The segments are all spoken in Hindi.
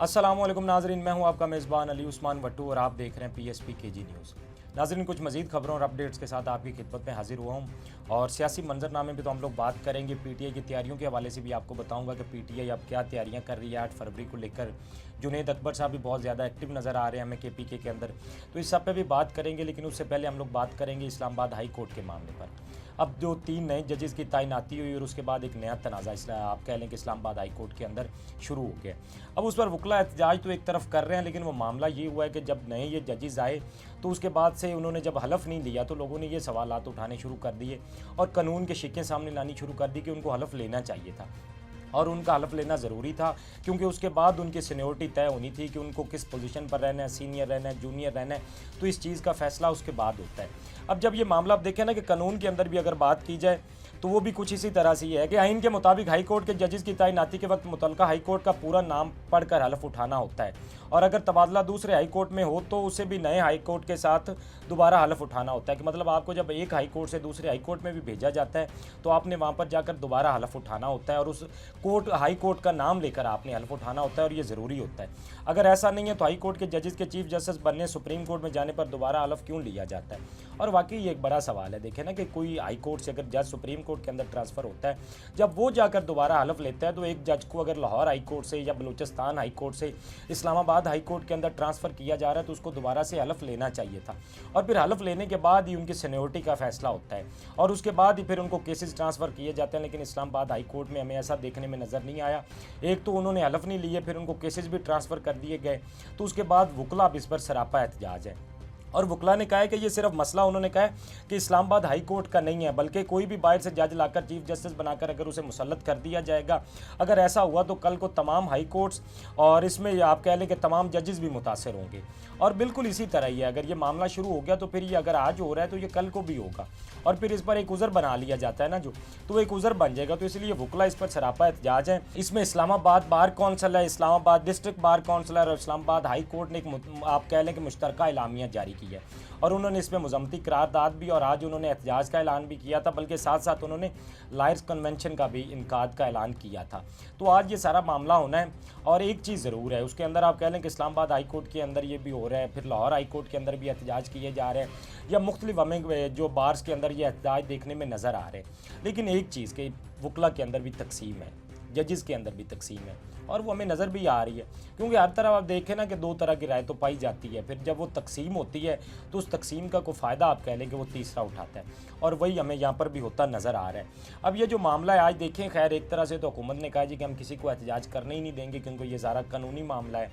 अस्सलामुअलैकुम नाजरीन, मैं हूं आपका मेज़बान अली उस्मान वट्टू और आप देख रहे हैं पीएसपी केजी न्यूज़। नाजरीन, कुछ मजीद खबरों और अपडेट्स के साथ आपकी खिदमत में हाजिर हुआ हूं और सियासी मंजरनामे पे तो हम लोग बात करेंगे। पीटीआई की तैयारियों के हवाले से भी आपको बताऊंगा कि पीटीआई अब क्या तैयारियां कर रही है 8 फरवरी को लेकर। जुनैद अकबर साहब भी बहुत ज़्यादा एक्टिव नज़र आ रहे हैं हमें केपीके के अंदर, तो इस सब पे भी बात करेंगे। लेकिन उससे पहले हम लोग बात करेंगे इस्लामाबाद हाई कोर्ट के मामले पर। अब जो 3 नए जजेस की तैनाती हुई और उसके बाद एक नया तनाज़ा इसलिए आप कह लें कि इस्लामाबाद हाई कोर्ट के अंदर शुरू हो गया। अब उस पर वकला एहतजाज तो एक तरफ कर रहे हैं, लेकिन वो मामला ये हुआ है कि जब नए ये जजेस आए तो उसके बाद से उन्होंने जब हलफ नहीं लिया तो लोगों ने ये सवालात उठाने शुरू कर दिए और कानून के शिक्कें सामने लानी शुरू कर दी कि उनको हलफ लेना चाहिए था और उनका हलफ लेना ज़रूरी था, क्योंकि उसके बाद उनकी सीनियरिटी तय होनी थी कि उनको किस पोजीशन पर रहना है, सीनियर रहना है, जूनियर रहना है। तो इस चीज़ का फ़ैसला उसके बाद होता है। अब जब ये मामला आप देखें ना कि कानून के अंदर भी अगर बात की जाए तो वो भी कुछ इसी तरह से ही है कि आइन के मुताबिक हाई कोर्ट के जजेस की तैनाती के वक्त मुतलका हाई कोर्ट का पूरा नाम पढ़कर हलफ उठाना होता है और अगर तबादला दूसरे हाई कोर्ट में हो तो उसे भी नए हाई कोर्ट के साथ दोबारा हलफ उठाना होता है। कि मतलब आपको जब एक हाई कोर्ट से दूसरे हाई कोर्ट में भी भेजा जाता है तो आपने वहाँ पर जाकर दोबारा हलफ उठाना होता है और उस हाई कोर्ट का नाम लेकर आपने हलफ उठाना होता है और ये ज़रूरी होता है। अगर ऐसा नहीं है तो हाई कोर्ट के जजेस के चीफ जस्टिस बनने सुप्रीम कोर्ट में जाने पर दोबारा हलफ क्यों लिया जाता है? और वाकई ये एक बड़ा सवाल है। देखें ना कि कोई हाई कोर्ट से अगर जज सुप्रीम कोर्ट के अंदर ट्रांसफ़र होता है, जब वो जाकर दोबारा हलफ लेता है तो एक जज को अगर लाहौर हाई कोर्ट से या बलूचिस्तान हाई कोर्ट से इस्लामाबाद हाई कोर्ट के अंदर ट्रांसफ़र किया जा रहा है तो उसको दोबारा से हलफ लेना चाहिए था और फिर हलफ लेने के बाद ही उनकी सीनियरिटी का फैसला होता है और उसके बाद ही फिर उनको केसेस ट्रांसफ़र किए जाते हैं। लेकिन इस्लामाबाद हाई कोर्ट में हमें ऐसा देखने में नज़र नहीं आया। एक तो उन्होंने हलफ नहीं लिए, फिर उनको केसेस भी ट्रांसफ़र कर दिए गए, तो उसके बाद वकला अब इस पर सरापा एहतजाज है और वकला ने कहा है कि ये सिर्फ मसला उन्होंने कहा है कि इस्लामाबाद हाई कोर्ट का नहीं है, बल्कि कोई भी बाहर से जज लाकर चीफ जस्टिस बनाकर अगर उसे मुसल्लत कर दिया जाएगा, अगर ऐसा हुआ तो कल को तमाम हाई कोर्ट्स और इसमें आप कह लें कि तमाम जजेस भी मुतासर होंगे। और बिल्कुल इसी तरह ही है, अगर ये मामला शुरू हो गया तो फिर ये अगर आज हो रहा है तो ये कल को भी होगा और फिर इस पर एक उज़र बना लिया जाता है ना जो, तो एक उज़र बन जाएगा। तो इसलिए वकला इस पर सरापा एहतजाज है। इसमें इस्लामाबाद बार कौंसिल है, इस्लामाबाद डिस्ट्रिक्ट बार कौंसिल और इस्लामाबाद हाई कोर्ट ने एक आप कह लें कि मुश्तरका एलामिया जारी की है और उन्होंने इसमें मुज़म्मती करारदाद भी और आज उन्होंने एहतजाज का ऐलान भी किया था, बल्कि साथ साथ उन्होंने लायर्स कन्वेंशन का भी इनकाद का ऐलान किया था। तो आज ये सारा मामला होना है और एक चीज़ ज़रूर है उसके अंदर, आप कह लें कि इस्लामाबाद हाई कोर्ट के अंदर ये भी हो रहा है, फिर लाहौर हाई कोर्ट के अंदर भी एहतजाज किए जा रहे हैं या मुख्तलिफ हमें जो बार्स के अंदर ये एहतजाज देखने में नज़र आ रहे हैं। लेकिन एक चीज़ के वकला के अंदर भी तकसीम है, जजेस के अंदर भी तकसीम है और वो हमें नज़र भी आ रही है, क्योंकि हर तरफ आप देखें ना कि दो तरह की राय तो पाई जाती है, फिर जब वो तकसीम होती है तो उस तकसीम का कोई फ़ायदा आप कह लें कि वो तीसरा उठाता है और वही हमें यहाँ पर भी होता नज़र आ रहा है। अब ये जो मामला है आज देखें, खैर एक तरह से तो हुकूमत ने कहा जी कि हम किसी को एहतजाज करने ही नहीं देंगे क्योंकि ये सारा कानूनी मामला है।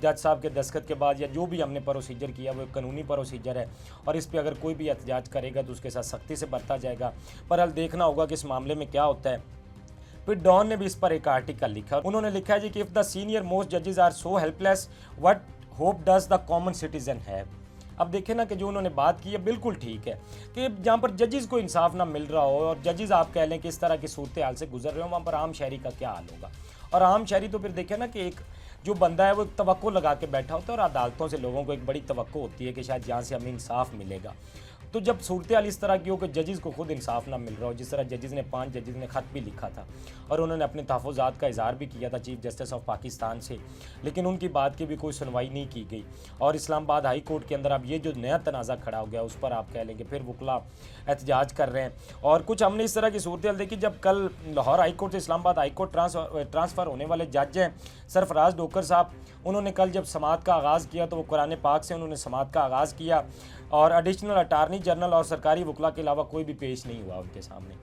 जज साहब के दस्तखत के बाद या जो भी हमने प्रोसीजर किया वो एक कानूनी प्रोसीजर है और इस पर अगर कोई भी एहतजाज करेगा तो उसके साथ सख्ती से बरता जाएगा। पर हल देखना होगा कि इस मामले में क्या होता है। फिर डॉन ने भी इस पर एक आर्टिकल लिखा, उन्होंने लिखा है जी कि इफ़ द सीनियर मोस्ट जजेस are so helpless what hope does the common citizen have. अब देखें ना कि जो उन्होंने बात की है बिल्कुल ठीक है कि जहाँ पर जजेस को इंसाफ ना मिल रहा हो और जजेस आप कह लें कि इस तरह की सूरत हाल से गुजर रहे हो, वहाँ पर आम शहरी का क्या हाल होगा। और आम शहरी तो फिर देखें ना कि एक जो बंदा है वो एक तवक्को लगा के बैठा होता है और अदालतों से लोगों को एक बड़ी तवक्को होती है कि शायद यहाँ से हमें इंसाफ मिलेगा। तो जब सूरत हाल इस तरह की हो कि जजेस को खुद इंसाफ ना मिल रहा हो, जिस तरह जजेस ने 5 जजेस ने ख़त भी लिखा था और उन्होंने अपने तहफ़्फ़ुज़ात का इज़हार भी किया था चीफ जस्टिस ऑफ पाकिस्तान से, लेकिन उनकी बात की भी कोई सुनवाई नहीं की गई। और इस्लामाबाद हाई कोर्ट के अंदर अब ये जो नया तनाज़ा खड़ा हो गया उस पर आप कह लेंगे फिर वकला एहतजाज कर रहे हैं। और कुछ हमने इस तरह की सूरत हाल देखी, जब कल लाहौर हाई कोर्ट से इस्लामाबाद हाई कोर्ट ट्रांसफ़र होने वाले जज हैं सरफराज डोकर साहब, उन्होंने कल जब समाअत का आगाज़ किया तो वो कुरान पाक से उन्होंने समाअत का आगाज़ किया और एडिशनल अटार्नी जनरल और सरकारी वकला के अलावा कोई भी पेश नहीं हुआ उनके सामने।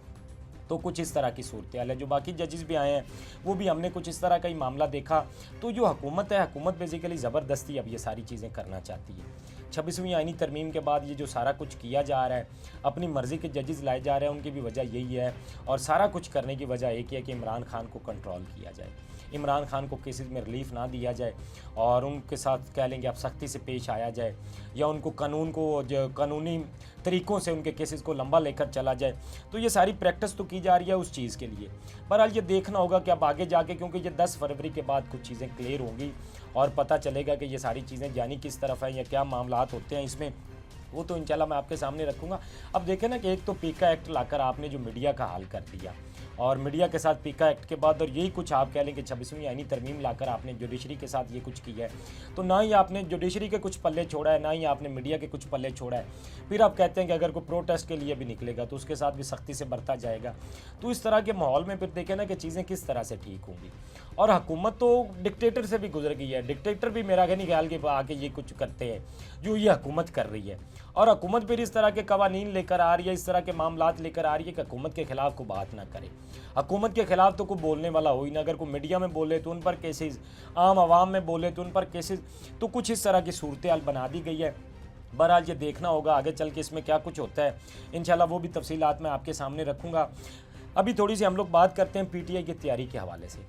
तो कुछ इस तरह की सूरत हाल है। जो बाकी जजेस भी आए हैं वो भी हमने कुछ इस तरह का ही मामला देखा। तो जो हुकूमत है, हुकूमत बेसिकली ज़बरदस्ती अब ये सारी चीज़ें करना चाहती है। 26वीं आईनी तरमीम के बाद ये जो सारा कुछ किया जा रहा है, अपनी मर्ज़ी के जजेस लाए जा रहे हैं, उनकी भी वजह यही है और सारा कुछ करने की वजह एक ही है कि इमरान खान को कंट्रोल किया जाए, इमरान खान को केसेस में रिलीफ ना दिया जाए और उनके साथ कह लेंगे आप सख्ती से पेश आया जाए या उनको कानून को जो कानूनी तरीक़ों से उनके केसेस को लंबा लेकर चला जाए। तो ये सारी प्रैक्टिस तो की जा रही है उस चीज़ के लिए। बहरहाल ये देखना होगा कि अब आगे जाके, क्योंकि ये 10 फरवरी के बाद कुछ चीज़ें क्लियर होंगी और पता चलेगा कि ये सारी चीज़ें जानी किस तरफ है या क्या मामलात होते हैं इसमें, वो तो इंशाल्लाह मैं आपके सामने रखूँगा। अब देखें ना कि एक तो पीका एक्ट लाकर आपने जो मीडिया का हाल कर दिया और मीडिया के साथ पीका एक्ट के बाद, और यही कुछ आप कह लें कि 26वीं आईनी तरमीम लाकर आपने जुडिशरी के साथ ये कुछ किया है। तो ना ही आपने जुडिशरी के कुछ पल्ले छोड़ा है, ना ही आपने मीडिया के कुछ पल्ले छोड़ा है। फिर आप कहते हैं कि अगर कोई प्रोटेस्ट के लिए भी निकलेगा तो उसके साथ भी सख्ती से बरता जाएगा। तो इस तरह के माहौल में फिर देखें ना कि चीज़ें किस तरह से ठीक होंगी। और हुकूमत तो डिक्टेटर से भी गुजर गई है। डिक्टेटर भी मेरा नहीं ख्याल कि आके ये कुछ करते हैं जो ये हुकूमत कर रही है। और हुकूमत फिर इस तरह के कवानीन लेकर आ रही है, इस तरह के मामलात लेकर आ रही है कि हुकूमत के खिलाफ को बात ना करे। हुकूमत के खिलाफ तो कोई बोलने वाला हो ही ना। अगर कोई मीडिया में बोले तो उन पर केसेस, आम आवाम में बोले तो उन पर केसेस। तो कुछ इस तरह की सूरत हाल बना दी गई है। बहरहाल ये देखना होगा आगे चल के इसमें क्या कुछ होता है। इंशाल्लाह वो भी तफसीलात मैं आपके सामने रखूँगा। अभी थोड़ी सी हम लोग बात करते हैं पीटीआई की तैयारी के हवाले से।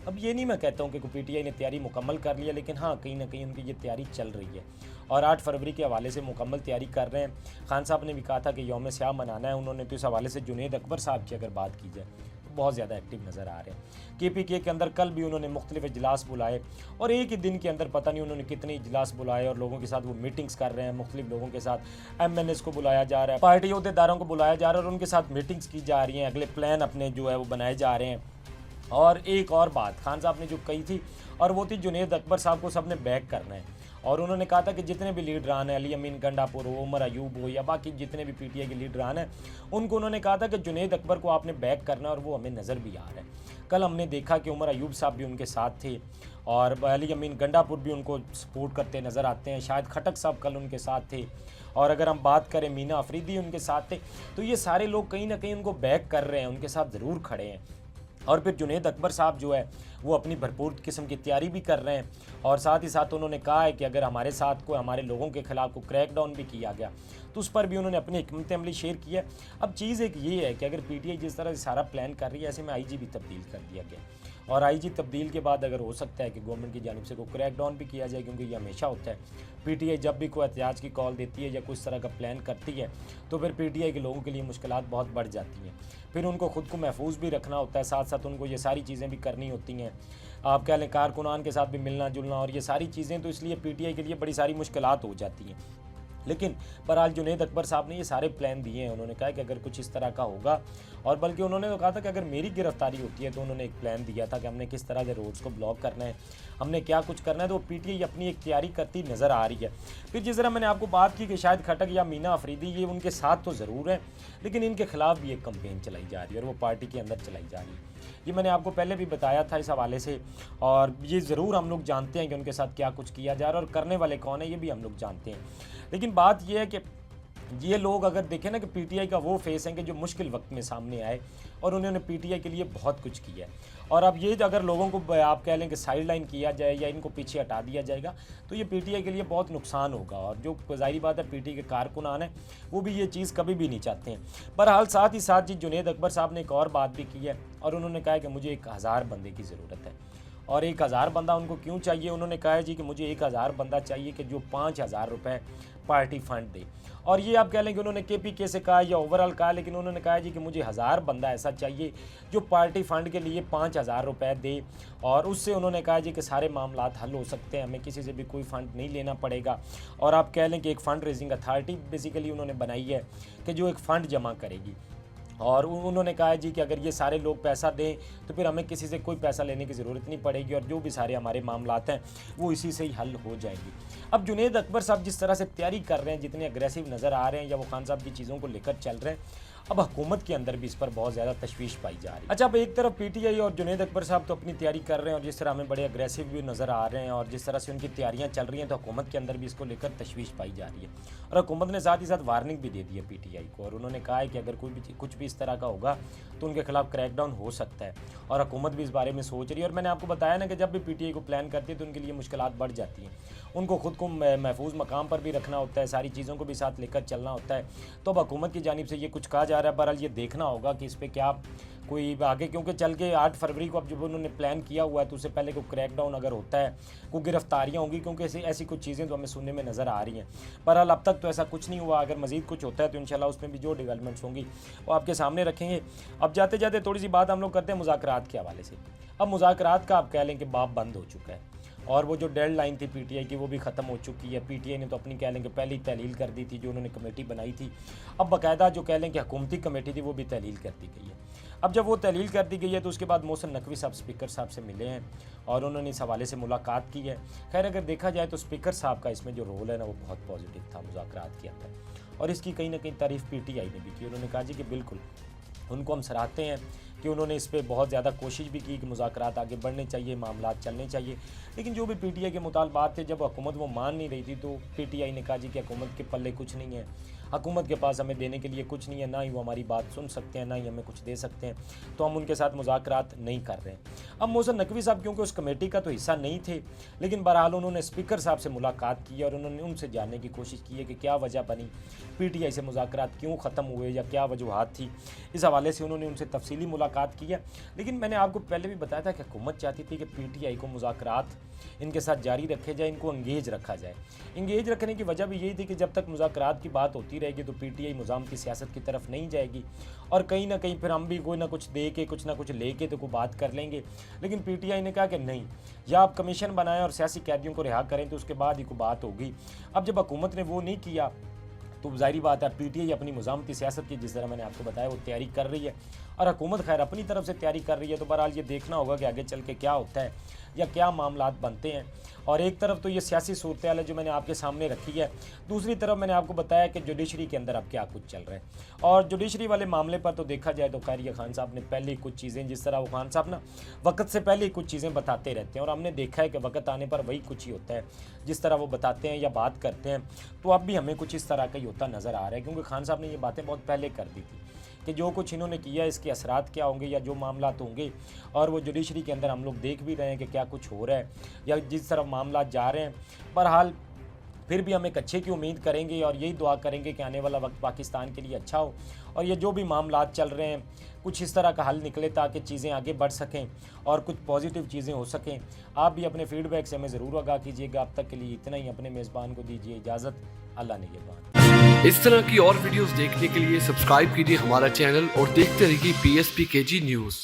अब ये नहीं मैं कहता हूँ कि पीटीआई ने तैयारी मुकम्मल कर लिया, लेकिन हाँ कहीं ना कहीं उनकी ये तैयारी चल रही है और 8 फरवरी के हवाले से मुकम्मल तैयारी कर रहे हैं। खान साहब ने भी कहा था कि यौम स्याह मनाना है उन्होंने, तो इस हवाले से जुनेद अकबर साहब की अगर बात की जाए तो बहुत ज़्यादा एक्टिव नज़र आ रहे हैं। केपीके के अंदर कल भी उन्होंने मुख्तलिफ इजलास बुलाए और एक ही दिन के अंदर पता नहीं उन्होंने कितने इजलास बुलाए और लोगों के साथ वो मीटिंग्स कर रहे हैं। मुख्तलिफ लोगों के साथ MNS को बुलाया जा रहा है, पार्टी अहदेदारों को बुलाया जा रहा है और उनके साथ मीटिंग्स की जा रही हैं। अगले प्लान अपने जो है वो बनाए जा रहे हैं। और एक और बात खान साहब ने जो कही थी और वो थी जुनेद अकबर साहब को सबने बैक करना है। और उन्होंने कहा था कि जितने भी लीडरान हैं, अली अमीन गंडापुर हो, उमर अयूब हो या बाकी जितने भी पीटीआई के लीडरान हैं, उनको उन्होंने कहा था कि जुनेद अकबर को आपने बैक करना, और वो हमें नज़र भी आ रहा है। कल हमने देखा कि उमर अयूब साहब भी उनके साथ थे और अली अमीन गंडापुर भी उनको सपोर्ट करते नज़र आते हैं। शायद खटक साहब कल उनके साथ थे और अगर हम बात करें मीना अफरीदी उनके साथ थे। तो ये सारे लोग कहीं ना कहीं उनको बैक कर रहे हैं, उनके साथ ज़रूर खड़े हैं। और फिर जुनेद अकबर साहब जो है वो अपनी भरपूर किस्म की तैयारी भी कर रहे हैं और साथ ही साथ उन्होंने कहा है कि अगर हमारे साथ कोई हमारे लोगों के खिलाफ को क्रैकडाउन भी किया गया तो उस पर भी उन्होंने अपनी हिकमत अमली शेयर की है। अब चीज़ एक ये है कि अगर पीटीआई जिस तरह से सारा प्लान कर रही है, ऐसे में आईजी भी तब्दील कर दिया गया और आईजी तब्दील के बाद अगर हो सकता है कि गवर्नमेंट की जानिब से कोई क्रैकडाउन भी किया जाए, क्योंकि ये हमेशा होता है पीटीआई जब भी कोई एहतियाज की कॉल देती है या कुछ तरह का प्लान करती है तो फिर पीटीआई के लोगों के लिए मुश्किलात बहुत बढ़ जाती हैं। फिर उनको ख़ुद को महफूज भी रखना होता है, साथ साथ उनको ये सारी चीज़ें भी करनी होती हैं। आप कह लें कारकुनान के साथ भी मिलना जुलना और ये सारी चीज़ें, तो इसलिए पीटीआई के लिए बड़ी सारी मुश्किलात हो जाती हैं। लेकिन बहरहाल जुनेद अकबर साहब ने ये सारे प्लान दिए हैं। उन्होंने कहा कि अगर कुछ इस तरह का होगा, और बल्कि उन्होंने तो कहा था कि अगर मेरी गिरफ्तारी होती है तो उन्होंने एक प्लान दिया था कि हमने किस तरह से रोड्स को ब्लॉक करना है, हमने क्या कुछ करना है। तो पीटीआई अपनी एक तैयारी करती नज़र आ रही है। फिर जिस तरह मैंने आपको बात की कि शायद खटक या मीना अफरीदी ये उनके साथ तो ज़रूर है, लेकिन इनके खिलाफ भी एक कंपेन चलाई जा रही है और वो पार्टी के अंदर चलाई जा रही है। ये मैंने आपको पहले भी बताया था इस हवाले से, और ये ज़रूर हम लोग जानते हैं कि उनके साथ क्या कुछ किया जा रहा है और करने वाले कौन है ये भी हम लोग जानते हैं। लेकिन बात यह है कि ये लोग अगर देखें ना कि पीटीआई का वो फेस है कि जो मुश्किल वक्त में सामने आए और उन्होंने पीटीआई के लिए बहुत कुछ किया है। और अब ये अगर लोगों को आप कह लें कि साइड लाइन किया जाए या इनको पीछे हटा दिया जाएगा तो ये पीटीआई के लिए बहुत नुकसान होगा। और जो ज़ाहिर बात है पीटीआई के कारकुनान हैं वो भी ये चीज़ कभी भी नहीं चाहते हैं। बहरहाल साथ ही साथ जी जुनेद अकबर साहब ने एक और बात भी की है और उन्होंने कहा कि मुझे 1000 बंदे की ज़रूरत है। और 1000 बंदा उनको क्यों चाहिए? उन्होंने कहा है जी कि मुझे 1000 बंदा चाहिए कि जो 5000 रुपये पार्टी फंड दे। और ये आप कह लें कि उन्होंने केपीके से कहा या ओवरऑल कहा, लेकिन उन्होंने कहा जी कि मुझे 1000 बंदा ऐसा चाहिए जो पार्टी फंड के लिए 5000 रुपये दे। और उससे उन्होंने कहा जी कि सारे मामलात हल हो सकते हैं, हमें किसी से भी कोई फ़ंड नहीं लेना पड़ेगा। और आप कह लें कि एक फ़ंड रेजिंग अथॉरिटी बेसिकली उन्होंने बनाई है कि जो एक फ़ंड जमा करेगी। और उन्होंने कहा है जी कि अगर ये सारे लोग पैसा दें तो फिर हमें किसी से कोई पैसा लेने की ज़रूरत नहीं पड़ेगी और जो भी सारे हमारे मामलात हैं वो इसी से ही हल हो जाएंगी। अब जुनेद अकबर साहब जिस तरह से तैयारी कर रहे हैं, जितने अग्रेसिव नज़र आ रहे हैं या वो खान साहब की चीज़ों को लेकर चल रहे हैं, अब हुकूमत के अंदर भी इस पर बहुत ज़्यादा तशवीश पाई जा रही है। अच्छा, अब एक तरफ पीटीआई और जुनेद अकबर साहब तो अपनी तैयारी कर रहे हैं और जिस तरह हमें बड़े अग्रेसिव भी नज़र आ रहे हैं और जिस तरह से उनकी तैयारियां चल रही हैं, तो हुकूमत के अंदर भी इसको लेकर तशवीश पाई जा रही है। और हुकूमत ने साथ ही साथ वार्निंग भी दे दी है पीटीआई को और उन्होंने कहा है कि अगर कुछ भी इस तरह का होगा तो उनके खिलाफ क्रैकडाउन हो सकता है और हुकूमत भी इस बारे में सोच रही है। और मैंने आपको बताया ना कि जब भी पीटीआई को प्लान करती है तो उनके लिए मुश्किलात बढ़ जाती हैं। उनको खुद को महफूज मकाम पर भी रखना होता है, सारी चीज़ों को भी साथ लेकर चलना होता है। तो अब हुकूमत की जानिब से ये कुछ कहा जा रहा है, बहरहाल ये देखना होगा कि इस पर क्या कोई आगे, क्योंकि चल के 8 फरवरी को अब जब उन्होंने प्लान किया हुआ है तो उससे पहले कोई क्रैकडाउन अगर होता है, कोई गिरफ्तारियाँ होंगी, क्योंकि ऐसी कुछ चीज़ें तो हमें सुनने में नज़र आ रही हैं। बहरहाल अब तक तो ऐसा कुछ नहीं हुआ। अगर मज़ीद कुछ होता है तो इंशाल्लाह उसमें भी जो डेवलपमेंट्स होंगी वो आपके सामने रखेंगे। अब जाते जाते थोड़ी सी बात हम लोग करते हैं मुज़ाकरात के हवाले से। अब मुज़ाकरात का आप कह लें कि बाब बंद हो चुका है और वो जो डेडलाइन थी पीटीआई की वो भी ख़त्म हो चुकी है। पीटीआई ने तो अपनी कह लें कि पहले ही तहलील कर दी थी, जो उन्होंने कमेटी बनाई थी। अब बाकायदा जो कह लें कि हुकूमती कमेटी थी वो भी तहलील कर दी गई है। अब जब वो तहलील कर दी गई है तो उसके बाद मोहसिन नकवी साहब स्पीकर साहब से मिले हैं और उन्होंने इस हवाले से मुलाकात की है। खैर अगर देखा जाए तो स्पीकर साहब का इसमें जो रोल है ना वो बहुत पॉजिटिव था मुज़ाकरात के अंदर, और इसकी कहीं ना कहीं तारीफ़ पीटीआई ने भी की। उन्होंने कहा जी कि बिल्कुल उनको हम सराहते हैं कि उन्होंने इस पे बहुत ज़्यादा कोशिश भी की कि मुज़ाकरात आगे बढ़ने चाहिए, मामलात चलने चाहिए। लेकिन जो भी पीटीआई के मुतालबात थे, जब हुकूमत वो मान नहीं रही थी तो पीटीआई ने कहा जी कि हुकूमत के पल्ले कुछ नहीं है, हुकूमत के पास हमें देने के लिए कुछ नहीं है, ना ही वो हमारी बात सुन सकते हैं, ना ही हमें कुछ दे सकते हैं, तो हम उनके साथ मुज़ाकरात नहीं कर रहे हैं। अब मोहसिन नकवी साहब क्योंकि उस कमेटी का तो हिस्सा नहीं थे, लेकिन बहरहाल उन्होंने स्पीकर साहब से मुलाकात की और उन्होंने उनसे जानने की कोशिश की है कि क्या वजह बनी, पीटीआई से मुज़ाकरात क्यों ख़त्म हुए या क्या वजूहात थी। इस हवाले से उन्होंने उनसे तफसीली मुलाकात की है। लेकिन मैंने आपको पहले भी बताया था कि हुकूमत चाहती थी कि पीटीआई को मुज़ाकरात इनके साथ जारी रखे जाए, इनको एंगेज रखा जाए। एंगेज रखने की वजह भी यही थी कि जब तक मुज़ाकरात की बात होती रहेगी तो पीटीआई मुज़ामती सियासत की तरफ नहीं जाएगी और कहीं ना कहीं फिर हम भी कोई ना कुछ दे के कुछ ना कुछ लेके तो कोई बात कर लेंगे। लेकिन पीटीआई ने कहा कि नहीं, या आप कमीशन बनाएं और सियासी कैदियों को रिहा करें तो उसके बाद ही कोई बात होगी। अब जब हुकूमत ने वो नहीं किया तो ज़ाहिर बात है पीटीआई अपनी मुज़ामती सियासत की, जिस तरह मैंने आपको बताया, वो तैयारी कर रही है और हुकूमत खैर अपनी तरफ से तैयारी कर रही है। तो बहरहाल ये देखना होगा कि आगे चल के क्या होता है या क्या मामलात बनते हैं। और एक तरफ तो ये सियासी सूरत हाल है जो मैंने आपके सामने रखी है, दूसरी तरफ मैंने आपको बताया कि जुडिशरी के अंदर अब क्या कुछ चल रहा है। और जुडिशरी वाले मामले पर तो देखा जाए तो खैर ये खान साहब ने पहले ही कुछ चीज़ें, जिस तरह वो खान साहब ना वक्त से पहले ही कुछ चीज़ें बताते रहते हैं और हमने देखा है कि वक्त आने पर वही कुछ ही होता है जिस तरह वो बताते हैं या बात करते हैं। तो अब भी हमें कुछ इस तरह का ही होता नज़र आ रहा है, क्योंकि खान साहब ने ये बातें बहुत पहले कर दी थी कि जो कुछ इन्होंने किया इसके असरात क्या होंगे या जो मामलात होंगे। और वो जुडिशरी के अंदर हम लोग देख भी रहे हैं कि क्या कुछ हो रहा है या जिस तरफ मामलात जा रहे हैं। बहरहाल फिर भी हम एक अच्छे की उम्मीद करेंगे और यही दुआ करेंगे कि आने वाला वक्त पाकिस्तान के लिए अच्छा हो और ये जो भी मामलात चल रहे हैं कुछ इस तरह का हल निकले ताकि चीज़ें आगे बढ़ सकें और कुछ पॉजिटिव चीज़ें हो सकें। आप भी अपने फीडबैक से हमें ज़रूर आगाह कीजिएगा। अब तक के लिए इतना ही। अपने मेज़बान को दीजिए इजाज़त। अल्लाह निगहबान। इस तरह की और वीडियोस देखने के लिए सब्सक्राइब कीजिए हमारा चैनल और देखते रहिए PSP KG न्यूज़।